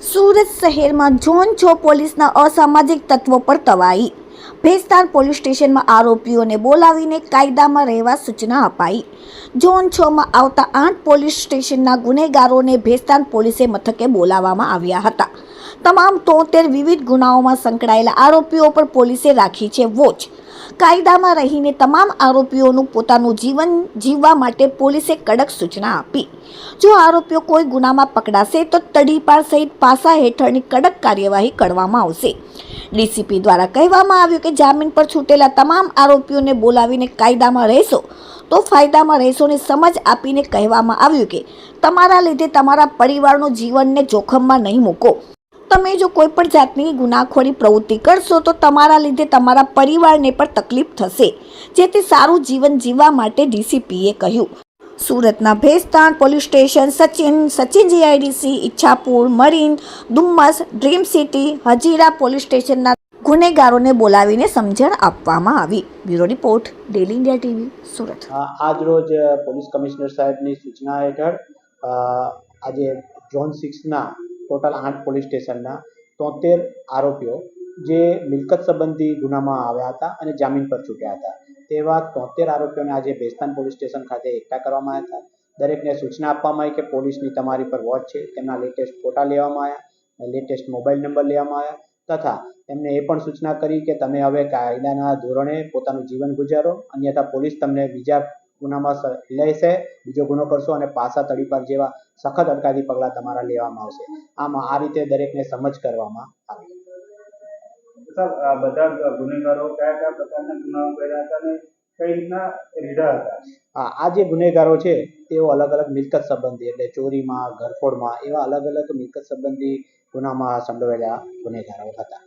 સુરત શહેરમાં ઝોન 6 પોલીસના અસામાજિક તત્વો પર તવાઈ. ભેસ્તાન પોલીસ સ્ટેશનમાં આરોપીઓને બોલાવીને કાયદામાં રહેવા સૂચના અપાઈ. ઝોન 6માં આવતા 8 પોલીસ સ્ટેશનના ગુનેગારોને ભેસ્તાન પોલીસે મથકે બોલાવવામાં આવ્યા હતા. તમામ 73 વિવિધ ગુનાઓમાં સંકળાયેલા આરોપીઓ પર પોલીસે રાખી છે વોચ. કાયદામાં રહીને તમામ આરોપીઓનું પોતાનું જીવન જીવવા માટે પોલીસે કડક સૂચના આપી. જો આરોપીઓ કોઈ ગુનામાં પકડાશે તો તડીપાર સહિત પાસા હેઠળની કડક કાર્યવાહી કરવામાં આવશે. ડીસીપી દ્વારા કહેવામાં આવ્યું કે જામીન પર છૂટેલા તમામ આરોપીઓને બોલાવીને કાયદામાં રહેશો તો ફાયદામાં રહેશોની સમજ આપીને કહેવામાં આવ્યું કે તમારા લીધે તમારા પરિવારનું જીવનને જોખમમાં નહીં મૂકો. તમે જો કોઈ પણ જાતની ગુનાખોરી પ્રવૃત્તિ કરશો તો તમારા લીધે તમારા પરિવારને પણ તકલીફ થશે, જેથી સારું જીવન જીવવા માટે ડીસીપીએ કહ્યું. સુરતના Bhestan police station, Sachin GIDC, Ichchhapur, marine, Dumas, dream city, Hazira police સ્ટેશનના ગુનેગારોને બોલાવીને સમજણ આપવામાં આવી. Bureau report, daily India TV, Surat. આજ રોજ પોલીસ કમિશનર સાહેબની સૂચના હેઠળ આજે ઝોન 6ના ટોટલ 8 પોલીસ સ્ટેશનના 73 આરોપીઓ જે મિલકત સંબંધી ગુનામાં આવ્યા હતા અને જામીન પર છૂટ્યા હતા તેવા 73 આરોપીઓને આજે ભેસ્તાન પોલીસ સ્ટેશન ખાતે એકઠા કરવામાં આવ્યા હતા. દરેકને સૂચના આપવામાં આવી કે પોલીસની તમારી પર વોચ છે. તેમના લેટેસ્ટ ફોટા લેવામાં આવ્યા, લેટેસ્ટ મોબાઈલ નંબર લેવામાં આવ્યા તથા એમને એ પણ સૂચના કરી કે તમે હવે કાયદાના ધોરણે પોતાનું જીવન ગુજારો, અન્યથા પોલીસ તમને બીજા ગુનામાં લેશે, બીજો ગુનો કરશો અને પાસા તડીપાર જેવા સખત અટકાયતી પગલાં તમારા લેવામાં આવશે. આમાં આ રીતે દરેકને સમજ કરવામાં આવી. બધા ગુનેગારો કયા પ્રકારના ગુનાઓ કર્યા હતા અને કઈ રીતના રીઢા હતા? હા, આ જે ગુનેગારો છે તેઓ અલગ અલગ મિલકત સંબંધી એટલે ચોરીમાં, ઘરફોડમાં એવા અલગ અલગ મિલકત સંબંધી ગુનામાં સંડોવાયેલા ગુનેગારો હતા.